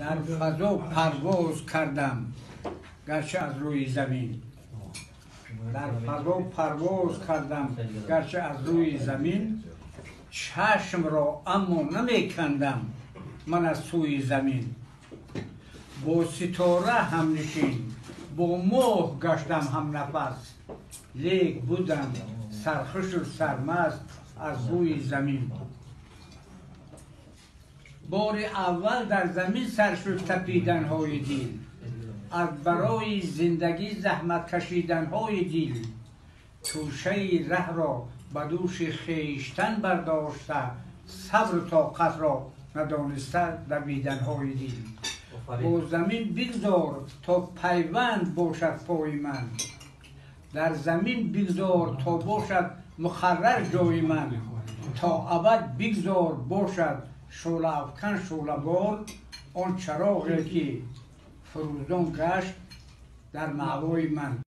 در فضا پرواز کردم گرچه از روی زمین. در فضا پرواز کردم گرچه از روی زمین. چشم را اما نمی کندم من از سوی زمین. با ستاره هم نشین با ماه گشتم هم نفس. لیک بودم سرخوش و سرمست از روی زمین. بار اول در زمین سر شد تپیدن های دل. از برای زندگی زحمت کشیدن های دل. توشه ره را به دوش خویشتن برداشته. صبر و طاقت را ندانسته دویدن های دل. با زمین بگذار تا پیوند باشد پای من. در زمین بگذار تا باشد مقرر جای من. تا ابد بگذار باشد شعله افکن شعله بار. آن چراغی که فروزان گشت در مأوای من.